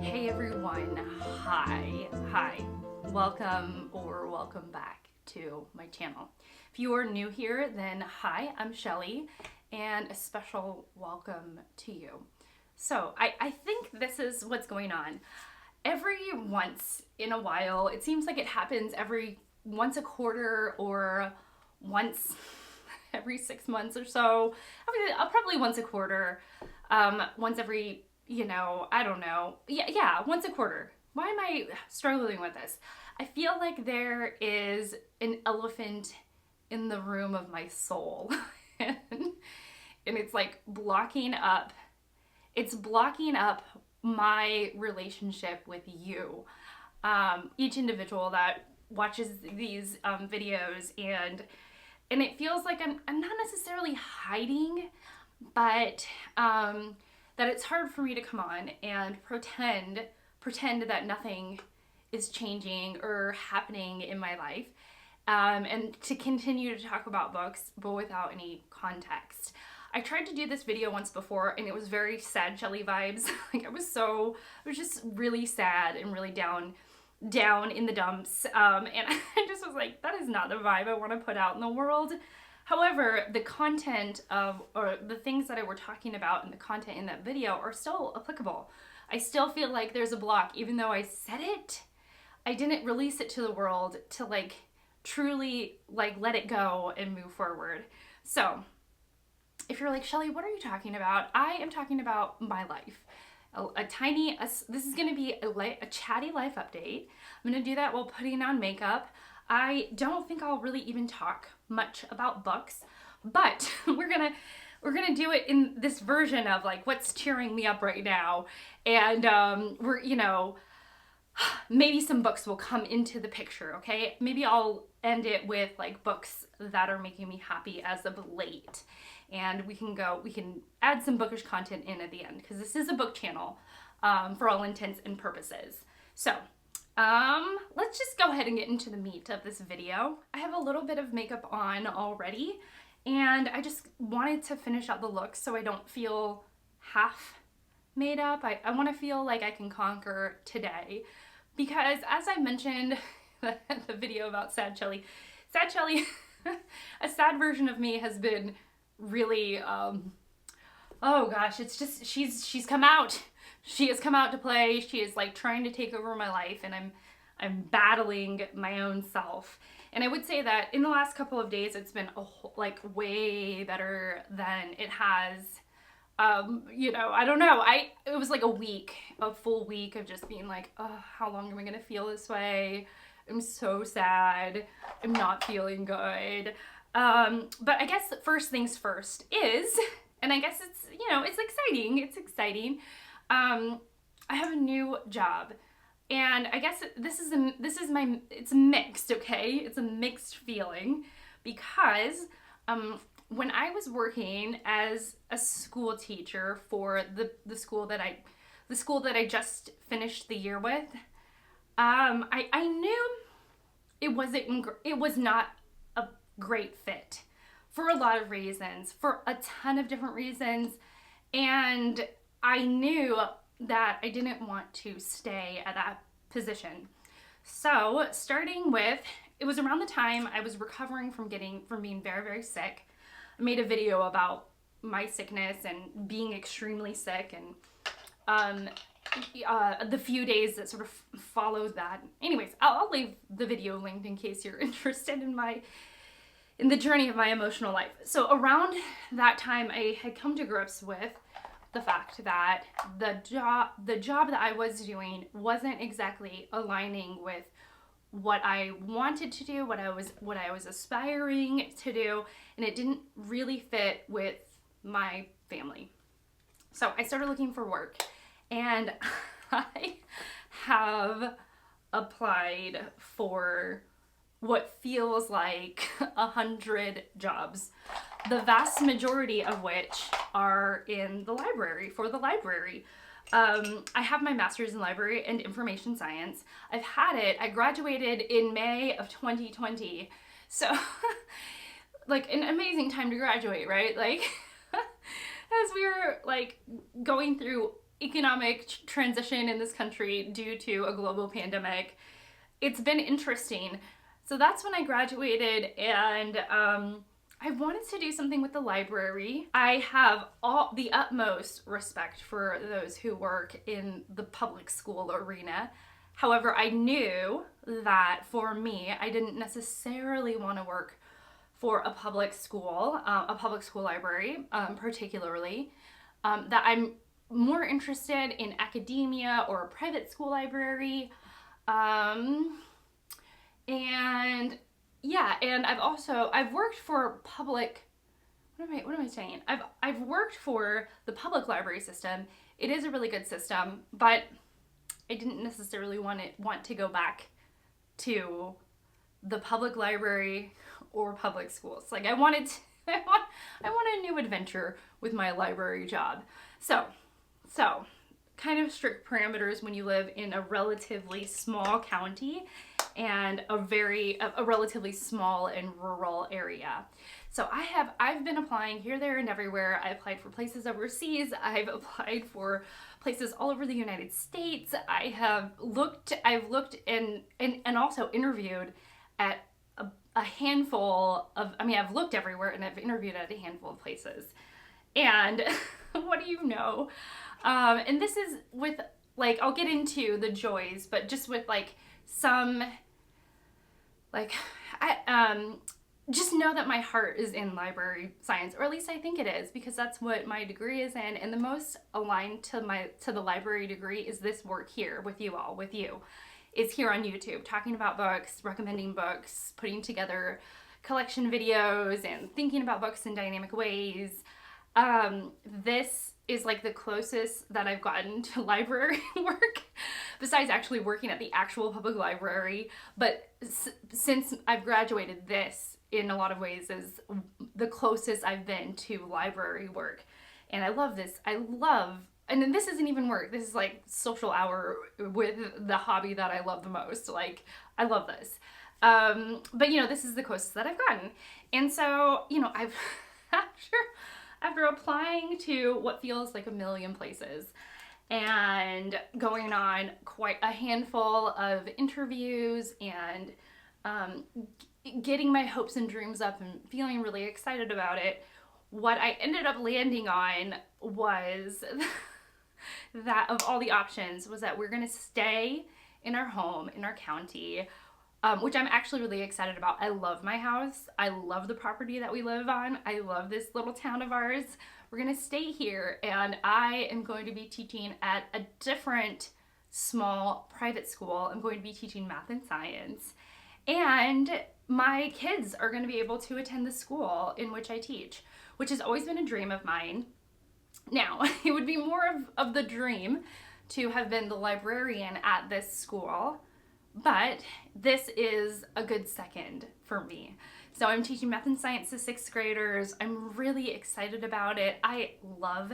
Hey everyone, hi, welcome back to my channel. If you are new here, then hi, I'm Shelly, and a special welcome to you. So I think this is what's going on. Every once in a while, it seems like it happens every once a quarter or once every 6 months or so. I mean, probably once a quarter, once every, I don't know. Yeah, once a quarter. Why am I struggling with this? I feel like there is an elephant in the room of my soul. and it's like blocking up my relationship with you. Each individual that watches these videos, and it feels like I'm not necessarily hiding, but that it's hard for me to come on and pretend that nothing is changing or happening in my life, and to continue to talk about books but without any context. I tried to do this video once before and it was very sad Shelly vibes. Like I was just really sad and really down in the dumps, and I just was like, that is not the vibe I want to put out in the world. However, the content or the things that I were talking about and the content in that video are still applicable. I still feel like there's a block, even though I said it, I didn't release it to the world to truly let it go and move forward. So if you're like, Shelly, what are you talking about? I am talking about my life. This is going to be a chatty life update. I'm going to do that while putting on makeup. I don't think I'll really even talk much about books, but we're gonna do it in this version of what's cheering me up right now, and maybe some books will come into the picture. Okay, maybe I'll end it with books that are making me happy as of late, and we can add some bookish content in at the end, because this is a book channel, for all intents and purposes. So let's just go ahead and get into the meat of this video. I have a little bit of makeup on already, and I just wanted to finish out the look so I don't feel half made up. I want to feel like I can conquer today, because as I mentioned the video about Sad Shelly, a sad version of me has been really, oh gosh, it's just, she's come out. She has come out to play. She is trying to take over my life, and I'm battling my own self. And I would say that in the last couple of days, it's been way better than it has. I don't know. It was a full week of just being oh, how long am I gonna feel this way? I'm so sad. I'm not feeling good. But I guess first things first is, and I guess it's, it's exciting. It's exciting. I have a new job, and I guess it's mixed, okay? It's a mixed feeling, because when I was working as a school teacher for the school that I just finished the year with, I knew it was not a great fit for a lot of reasons, for a ton of different reasons, and I knew that I didn't want to stay at that position. So starting with, it was around the time I was recovering from being very, very sick. I made a video about my sickness and being extremely sick, and the few days that sort of followed that. Anyways, I'll leave the video linked in case you're interested in the journey of my emotional life. So around that time, I had come to grips with the fact that the job that I was doing wasn't exactly aligning with what I wanted to do, what I was aspiring to do, and it didn't really fit with my family. So I started looking for work, and I have applied for what feels like 100 jobs, the vast majority of which are in the library, for the library. I have my master's in library and information science. I graduated in May of 2020. So an amazing time to graduate, right? As we were going through economic transition in this country due to a global pandemic. It's been interesting. So that's when I graduated, and I wanted to do something with the library. I have all the utmost respect for those who work in the public school arena. However, I knew that for me, I didn't necessarily want to work for a public school library, particularly. That I'm more interested in academia or a private school library. And yeah, and I've worked for public, what am I saying? I've worked for the public library system. It is a really good system, but I didn't necessarily want to go back to the public library or public schools. Like I want a new adventure with my library job. So kind of strict parameters when you live in a relatively small county and a relatively small and rural area. So I've been applying here, there, and everywhere. I applied for places overseas. I've applied for places all over the United States. I've looked and also interviewed at a handful of, I've looked everywhere and I've interviewed at a handful of places. And what do you know? And this is with, like, I'll get into the joys, but just with like some, like, just know that my heart is in library science, or at least I think it is, because that's what my degree is in. And the most aligned to the library degree is this work here with you all, is here on YouTube, talking about books, recommending books, putting together collection videos, and thinking about books in dynamic ways. This is like the closest that I've gotten to library work, besides actually working at the actual public library. But since I've graduated, this in a lot of ways is the closest I've been to library work. And I love this. And then this isn't even work. This is like social hour with the hobby that I love the most. Like, I love this. But this is the closest that I've gotten. And so, I've, after applying to what feels like a million places and going on quite a handful of interviews and getting my hopes and dreams up and feeling really excited about it, what I ended up landing on was that of all the options was that we're going to stay in our home, in our county, which I'm actually really excited about. I love my house. I love the property that we live on. I love this little town of ours. We're going to stay here, and I am going to be teaching at a different small private school. I'm going to be teaching math and science, and my kids are going to be able to attend the school in which I teach, which has always been a dream of mine. Now, it would be more of the dream to have been the librarian at this school, but this is a good second for me. So I'm teaching math and science to 6th graders. I'm really excited about it. I love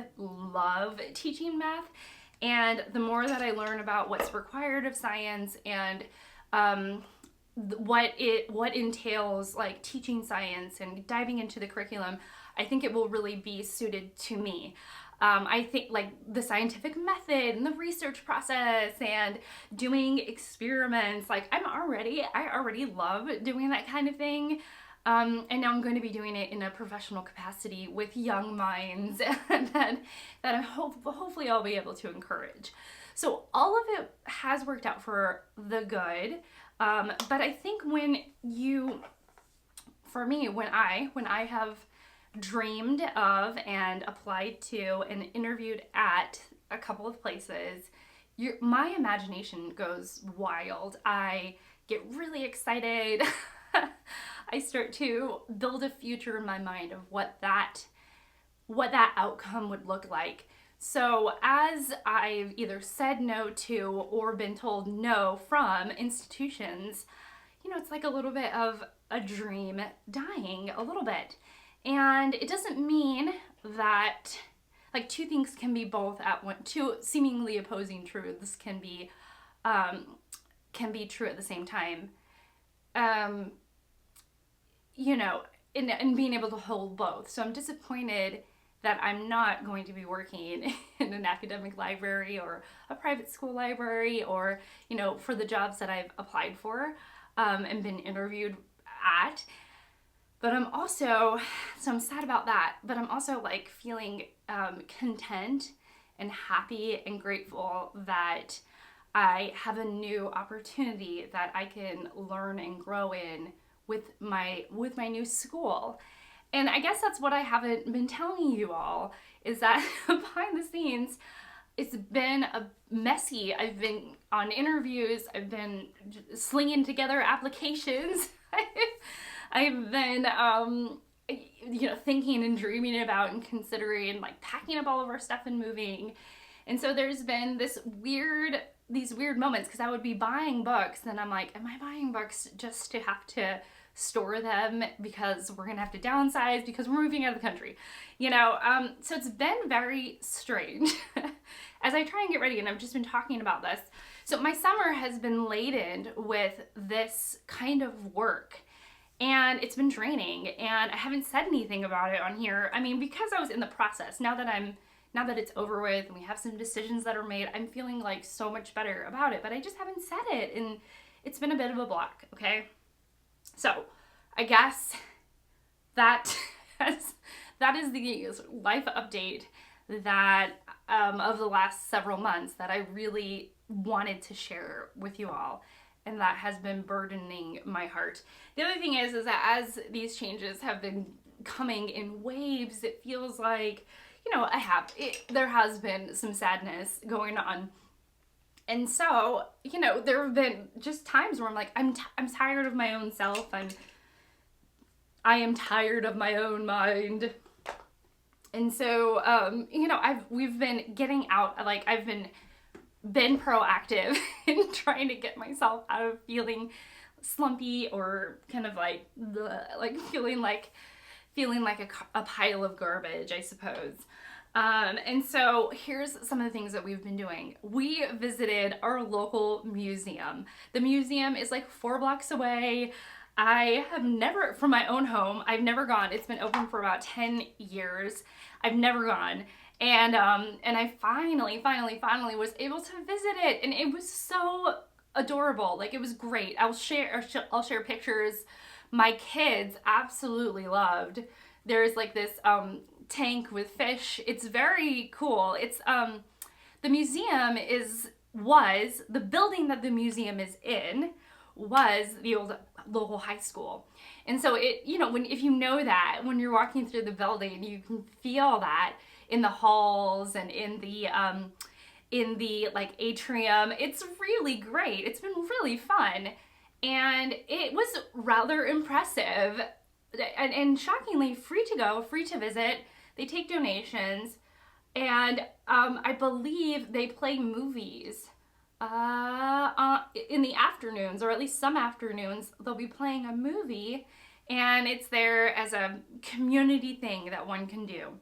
teaching math. And the more that I learn about what's required of science and what entails like teaching science and diving into the curriculum, I think it will really be suited to me. I think like the scientific method and the research process and doing experiments, like I already love doing that kind of thing. And now I'm going to be doing it in a professional capacity with young minds that hopefully I'll be able to encourage. So all of it has worked out for the good. But I think when I have dreamed of and applied to and interviewed at a couple of places, my imagination goes wild. I get really excited. I start to build a future in my mind of what that outcome would look like. So as I've either said no to or been told no from institutions, it's like a little bit of a dream dying a little bit. And it doesn't mean that like two things can be both at one, two seemingly opposing truths can be true at the same time. In being able to hold both. So I'm disappointed that I'm not going to be working in an academic library or a private school library, or, you know, for the jobs that I've applied for and been interviewed at. But I'm also, so I'm sad about that, but I'm also like feeling content and happy and grateful that I have a new opportunity that I can learn and grow in with my new school. And I guess that's what I haven't been telling you all, is that behind the scenes, it's been a messy. I've been on interviews, I've been slinging together applications. I've been, you know, thinking and dreaming about and considering like packing up all of our stuff and moving. And so there's been these weird moments, because I would be buying books and I'm like, am I buying books just to have to store them because we're gonna have to downsize because we're moving out of the country, you know? So it's been very strange as I try and get ready, and I've just been talking about this. So my summer has been laden with this kind of work, and it's been draining, and I haven't said anything about it on here. I mean, because I was in the process. Now that it's over with and we have some decisions that are made, I'm feeling like so much better about it, but I just haven't said it, and it's been a bit of a block, okay? So I guess that is the life update that of the last several months that I really wanted to share with you all, and that has been burdening my heart. The other thing is that as these changes have been coming in waves, it feels like, you know, there has been some sadness going on. And so, you know, there have been just times where I'm like, I'm tired of my own self. I am tired of my own mind. And so, you know, we've been getting out, like I've been proactive in trying to get myself out of feeling slumpy or kind of like feeling like a pile of garbage, I suppose. And so here's some of the things that we've been doing. We visited our local museum. The museum is like 4 blocks away. I have never, from my own home, I've never gone. It's been open for about 10 years. I've never gone. And I finally was able to visit it, and it was so adorable. Like, it was great. I'll share pictures. My kids absolutely loved. There's like this tank with fish. It's very cool. It's the museum was the building that the museum is in was the old local high school. And so it, you know, if you know that when you're walking through the building, you can feel that in the halls and in the like atrium. It's really great. It's been really fun, and it was rather impressive, and shockingly free to go, free to visit. They take donations, and I believe they play movies in the afternoons, or at least some afternoons they'll be playing a movie, and it's there as a community thing that one can do.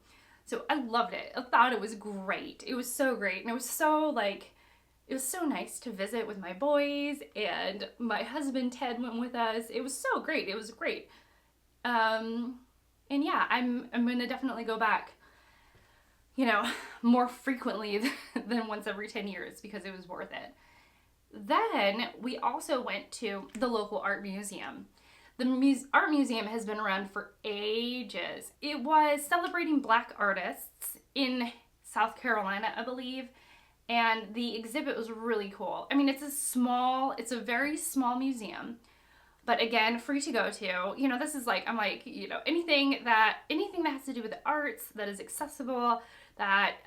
So I loved it. I thought it was great. It was so great, and it was so nice to visit with my boys, and my husband Ted went with us. It was so great. It was great. And yeah, I'm gonna definitely go back, you know, more frequently than once every 10 years, because it was worth it. Then we also went to the local art museum. The art museum has been around for ages. It was celebrating Black artists in South Carolina, I believe, and the exhibit was really cool. I mean, it's a very small museum, but again, free to go to. You know, this is like, I'm like, you know, anything that has to do with the arts, that is accessible, that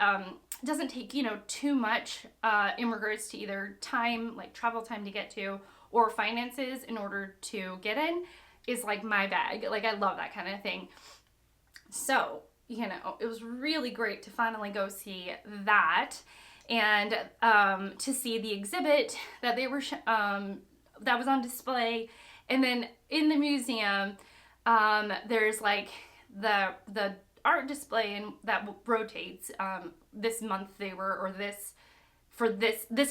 doesn't take, you know, too much in regards to either time, like travel time to get to, or finances in order to get in, is like my bag. Like, I love that kind of thing. So, you know, it was really great to finally go see that, and to see the exhibit that they were that was on display. And then in the museum, there's like the art display that rotates. This month this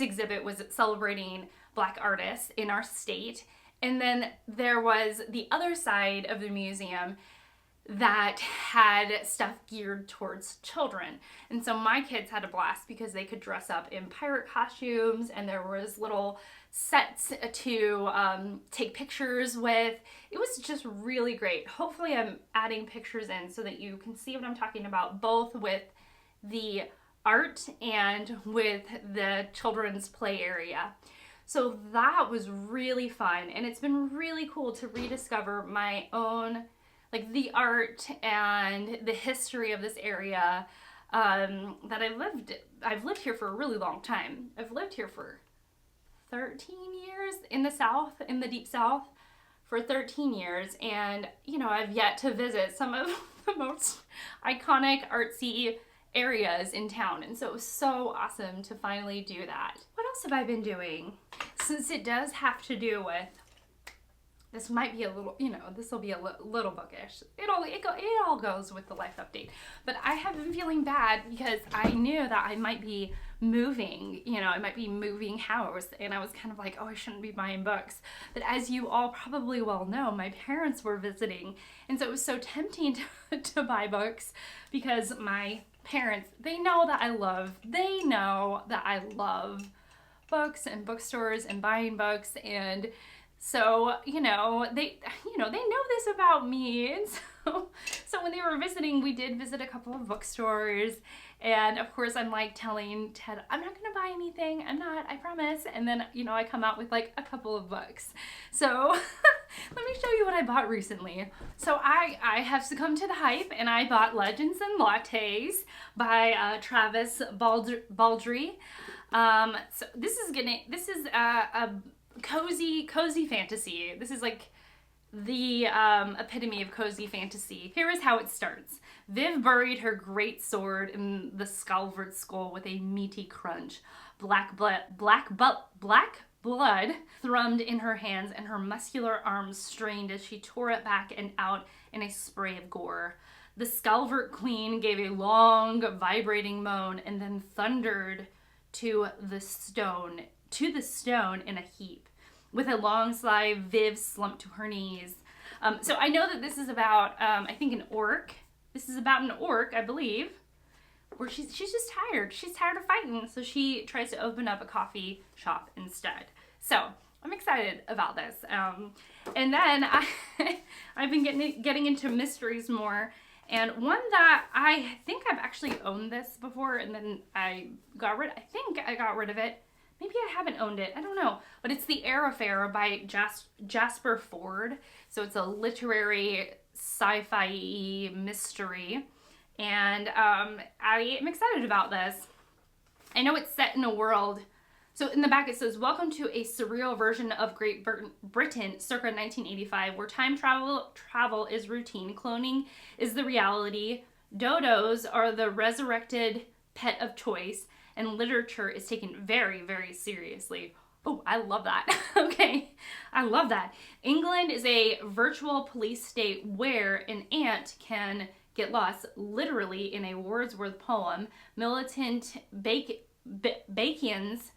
exhibit was celebrating Black artists in our state. And then there was the other side of the museum that had stuff geared towards children. And so my kids had a blast because they could dress up in pirate costumes, and there was little sets to take pictures with. It was just really great. Hopefully I'm adding pictures in so that you can see what I'm talking about, both with the art and with the children's play area. So that was really fun, and it's been really cool to rediscover my own, like, the art and the history of this area that I've lived here for a really long time. I've lived here for 13 years in the South, in the deep South, for 13 years, and I've yet to visit some of the most iconic artsy areas in town, and so it was so awesome to finally do that. What else have I been doing? Since it does have to do with, this might be a little, this will be a little bookish. It all goes with the life update. But I have been feeling bad because I knew that I might be moving, I might be moving house, and I was kind of like, oh, I shouldn't be buying books. But as you all probably well know, my parents were visiting, and so it was so tempting to buy books because my parents, they know that I love books and bookstores and buying books, and so they know this about me. And so when they were visiting, we did visit a couple of bookstores, and of course I'm like telling Ted, I'm not gonna buy anything, I promise. And then I come out with like a couple of books. So let me show you what I bought recently. So I have succumbed to the hype, and I bought Legends and Lattes by Travis Baldree. So this is a cozy fantasy. This is like the epitome of cozy fantasy. Here is how it starts. Viv buried her great sword in the Skalvard skull with a meaty crunch. Black blood thrummed in her hands, and her muscular arms strained as she tore it back and out in a spray of gore. The Skalvard queen gave a long, vibrating moan and then thundered to the stone in a heap. With a long sigh, Viv slumped to her knees. So I know that this is about, I think, an orc. This is about an orc, I believe, where she's just tired. She's tired of fighting, so she tries to open up a coffee shop instead. So I'm excited about this. And then I've been getting into mysteries more. And one that I think I've actually owned this before, and then I got rid of it. Maybe I haven't owned it. I don't know. But it's The Air Affair by Jasper Fforde. So it's a literary sci-fi mystery. And I am excited about this. I know it's set in a world. So in the back it says, welcome to a surreal version of Great Britain circa 1985, where time travel is routine, cloning is the reality, dodos are the resurrected pet of choice, and literature is taken very, very seriously. Oh, I love that. Okay, I love that. England is a virtual police state where an ant can get lost, literally in a Wordsworth poem. Militant Baconians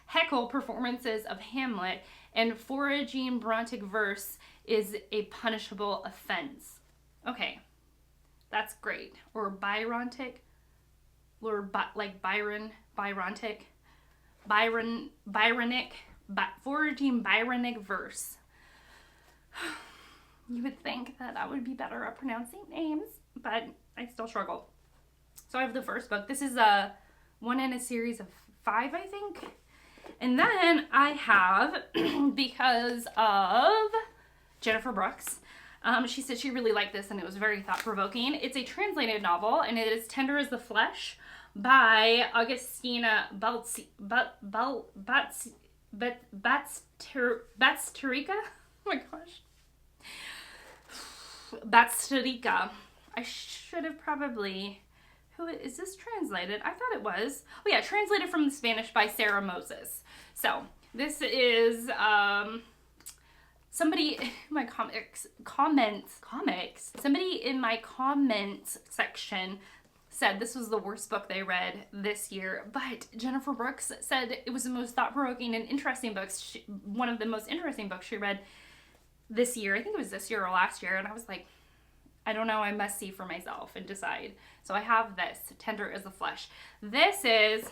heckle performances of Hamlet, and foraging Brontic verse is a punishable offense. Okay, that's great. Or Byrontic, or like Byronic, foraging Byronic verse. You would think that I would be better at pronouncing names, but I still struggle. So I have the first book. This is one in a series of 5, I think. And then I have, because of Jennifer Brooks, she said she really liked this and it was very thought-provoking. It's a translated novel, and it is Tender as the Flesh by Augustina Batsterica. Oh my gosh. Batsterica. I should have probably... Who is this translated? I thought it was. Oh yeah, translated from the Spanish by Sarah Moses. So this is somebody in my comments. Somebody in my comments section said this was the worst book they read this year, but Jennifer Brooks said it was the most thought-provoking and interesting books. One of the most interesting books she read. this year. I think it was this year or last year. And I was like, I don't know, I must see for myself and decide. So I have this, Tender as the Flesh. This is,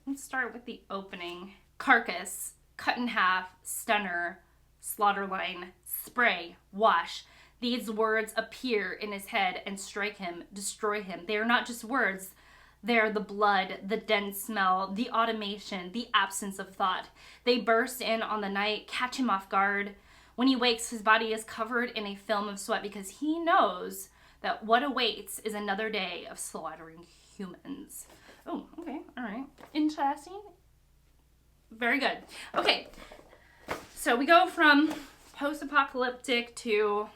let's start with the opening. Carcass, cut in half, stunner, slaughterline, spray, wash. These words appear in his head and strike him, destroy him. They are not just words. They're the blood, the dense smell, the automation, the absence of thought. They burst in on the night, catch him off guard. When he wakes, his body is covered in a film of sweat because he knows that what awaits is another day of slaughtering humans. Oh, okay, all right. Interesting. Very good. Okay, so we go from post-apocalyptic to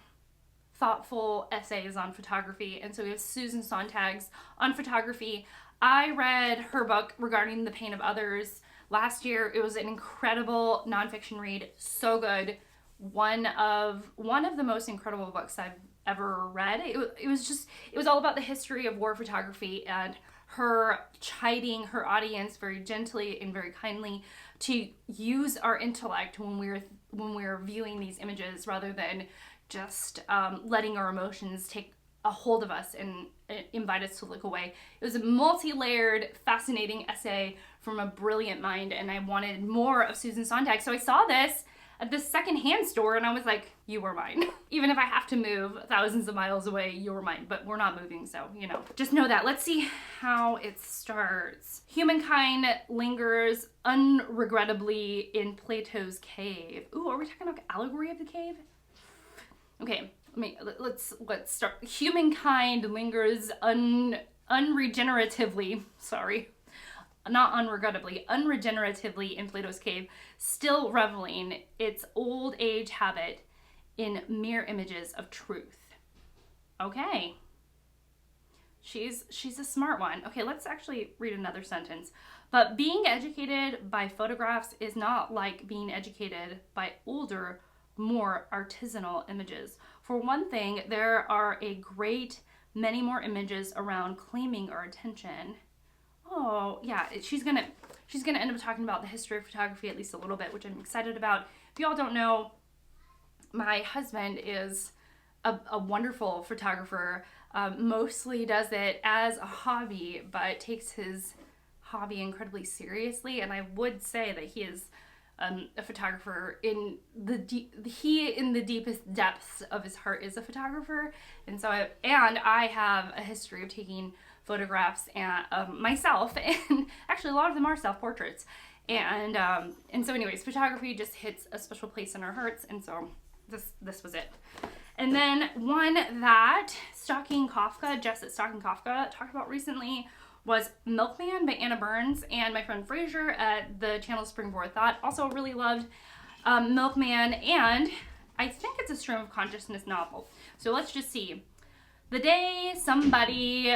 thoughtful essays on photography. And so we have Susan Sontag's on photography. I read her book regarding the pain of others last year. It was an incredible nonfiction read. So good. One of the most incredible books I've ever read. It was all about the history of war photography and her chiding her audience very gently and very kindly to use our intellect when we're viewing these images rather than just letting our emotions take a hold of us and invite us to look away. It was a multi-layered, fascinating essay from a brilliant mind, and I wanted more of Susan Sontag. So I saw this at the secondhand store, and I was like, you were mine. Even if I have to move thousands of miles away, you were mine. But we're not moving, so, just know that. Let's see how it starts. Humankind lingers unregrettably in Plato's cave. Ooh, are we talking about allegory of the cave? Okay, let's start. Humankind lingers unregeneratively, sorry, not unregrettably, unregeneratively in Plato's cave, still reveling its old age habit in mere images of truth. Okay. She's a smart one. Okay, let's actually read another sentence. But being educated by photographs is not like being educated by older, more artisanal images. For one thing, there are a great many more images around claiming our attention. Oh, yeah, she's gonna end up talking about the history of photography at least a little bit, which I'm excited about. If y'all don't know, my husband is a wonderful photographer. Mostly does it as a hobby, but takes his hobby incredibly seriously. And I would say that he is a photographer in the deepest depths of his heart is a photographer. And so I have a history of taking photographs and myself, and actually a lot of them are self-portraits. And so anyways, photography just hits a special place in our hearts, and so this was it. And then one that Stalking Kafka, Jess at Stalking Kafka talked about recently was Milkman by Anna Burns, and my friend Fraser at the channel Springboard Thought also really loved Milkman, and I think it's a stream of consciousness novel. So let's just see. The day somebody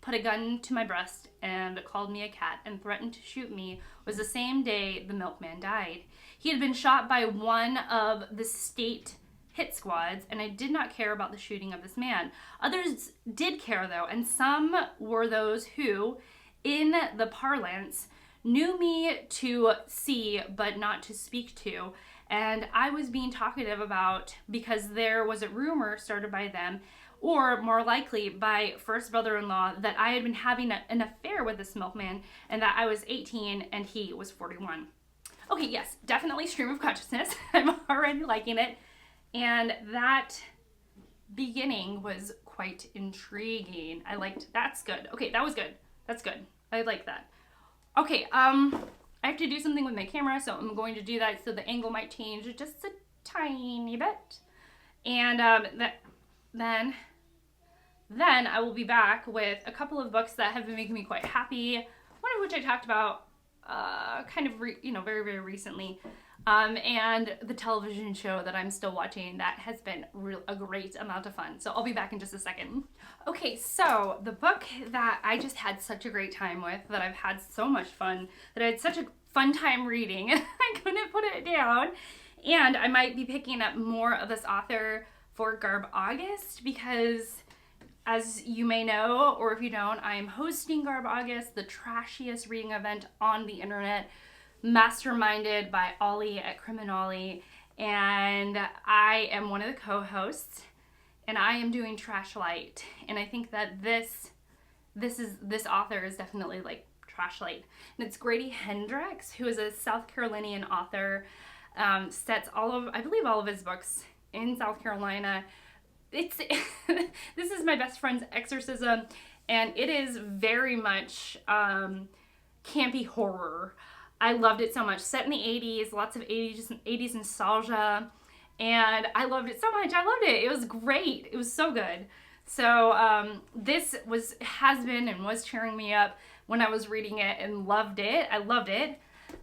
put a gun to my breast and called me a cat and threatened to shoot me was the same day the milkman died. He had been shot by one of the state hit squads, and I did not care about the shooting of this man. Others did care, though, and some were those who, in the parlance, knew me to see but not to speak to, and I was being talkative about because there was a rumor started by them, or more likely by first brother-in-law, that I had been having an affair with this milkman and that I was 18 and he was 41. Okay, yes, definitely stream of consciousness. I'm already liking it. And that beginning was quite intriguing. I liked, that's good. Okay, that was good. That's good. I like that. Okay, I have to do something with my camera, so I'm going to do that so the angle might change just a tiny bit. And then I will be back with a couple of books that have been making me quite happy. One of which I talked about very, very recently. And the television show that I'm still watching that has been a great amount of fun. So I'll be back in just a second. Okay, so the book that I just had such a great time with, that I've had so much fun, that I had such a fun time reading, and I couldn't put it down. And I might be picking up more of this author for Garb August because, as you may know, or if you don't, I am hosting Garb August, the trashiest reading event on the internet, masterminded by Ollie at Criminali, and I am one of the co-hosts, and I am doing Trash Light. And I think that this author is definitely like Trash Light. And it's Grady Hendrix, who is a South Carolinian author. Sets I believe all of his books in South Carolina. This is my best friend's exorcism, and it is very much campy horror. I loved it so much. Set in the 80s, lots of 80s nostalgia, and I loved it so much. I loved it. It was great. It was so good. So this has been and was cheering me up when I was reading it, and loved it. I loved it.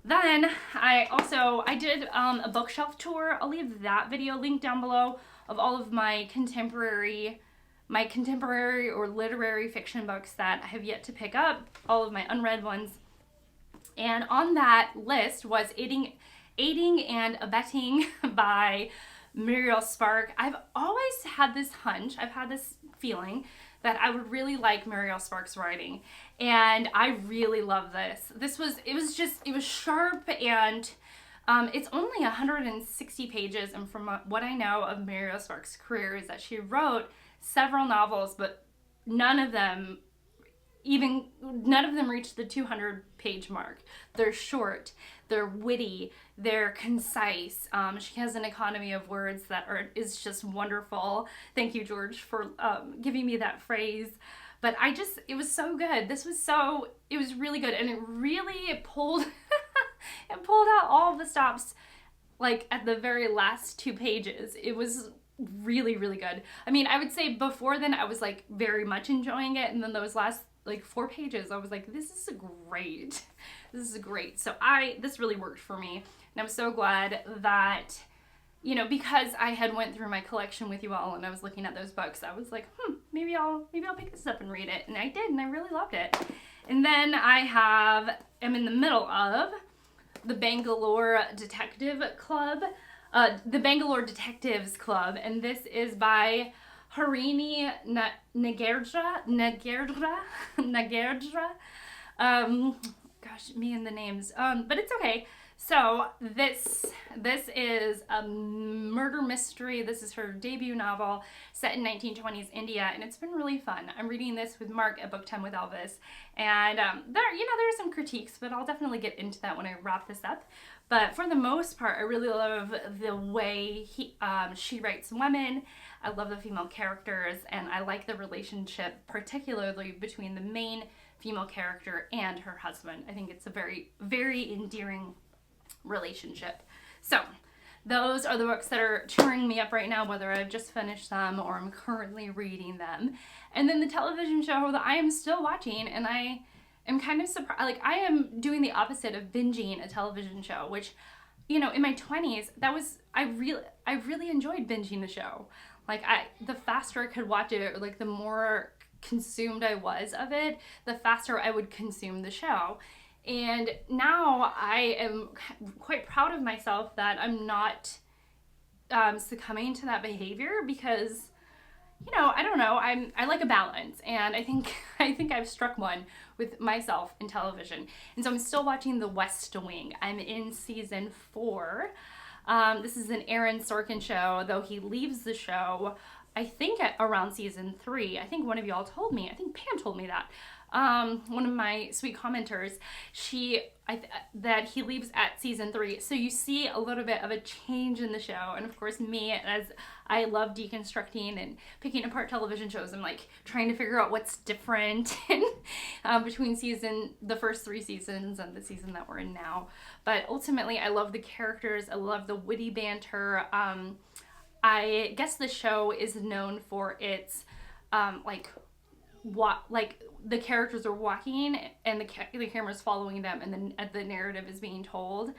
Then I did a bookshelf tour. I'll leave that video linked down below of all of my contemporary or literary fiction books that I have yet to pick up, all of my unread ones. And on that list was Aiding and Abetting by Muriel Spark. I've always had this hunch, I've had this feeling that I would really like Muriel Spark's writing, and I really love this. It was sharp, and it's only 160 pages, and from what I know of Muriel Spark's career is that she wrote several novels, but none of them reached the 200-page mark. They're short, they're witty, they're concise. She has an economy of words that is just wonderful. Thank you, George, for giving me that phrase. But it was so good. It was really good, and it pulled it pulled out all the stops like at the very last 2 pages. It was really, really good. I mean, I would say before then I was like very much enjoying it, and then those last like 4 pages I was like, this is great. This is great. So this really worked for me, and I'm so glad that, you know, because I had went through my collection with you all and I was looking at those books, I was like, maybe I'll pick this up and read it, and I did, and I really loved it. And then I am in the middle of the Bangalore Detectives Club, and this is by Harini Nagendra. Gosh, me and the names. But it's okay. So this is a murder mystery. This is her debut novel set in 1920s India, and it's been really fun. I'm reading this with Mark at Book Time with Elvis, and there are some critiques, but I'll definitely get into that when I wrap this up. But for the most part, I really love the way she writes women. I love the female characters, and I like the relationship, particularly between the main female character and her husband. I think it's a very, very endearing relationship. So those are the books that are cheering me up right now, whether I've just finished them or I'm currently reading them. And then the television show that I am still watching, and I am kind of surprised, like I am doing the opposite of binging a television show, which, you know, in my 20s, I really enjoyed binging the show. Like the faster I could watch it, or like the more consumed I was of it, the faster I would consume the show. And now I am quite proud of myself that I'm not succumbing to that behavior, because, you know, I don't know, I like a balance, and I think I've struck one with myself in television. And so I'm still watching The West Wing. I'm in season 4. This is an Aaron Sorkin show, though he leaves the show, I think, at around season 3. I think one of y'all told me. I think Pam told me that. One of my sweet commenters, that he leaves at season 3. So you see a little bit of a change in the show. And of course, me, as I love deconstructing and picking apart television shows, I'm like trying to figure out what's different between the first 3 seasons and the season that we're in now. But ultimately, I love the characters. I love the witty banter. I guess the show is known for its the characters are walking and the camera's following them, and then the narrative is being told,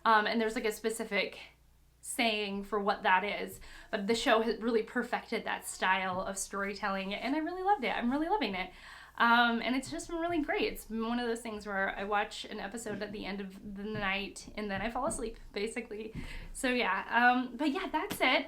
and there's like a specific saying for what that is, but the show has really perfected that style of storytelling, and I really loved it. I'm really loving it, and it's just been really great. It's been one of those things where I watch an episode at the end of the night and then I fall asleep, basically. So yeah, but yeah, that's it.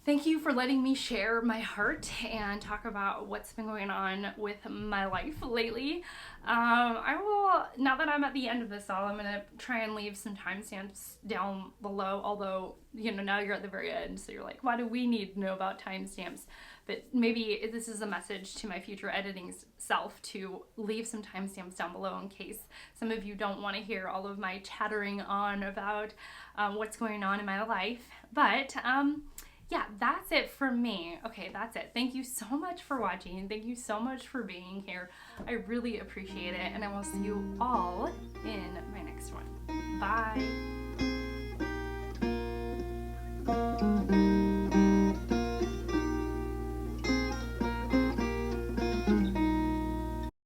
Thank you for letting me share my heart and talk about what's been going on with my life lately. I will, now that I'm at the end of this all, I'm going to try and leave some timestamps down below, although, you know, now you're at the very end, so you're like, why do we need to know about timestamps? But maybe this is a message to my future editing self to leave some timestamps down below in case some of you don't want to hear all of my chattering on about what's going on in my life. But yeah, that's it for me. Okay, that's it. Thank you so much for watching. Thank you so much for being here. I really appreciate it, and I will see you all in my next one. Bye.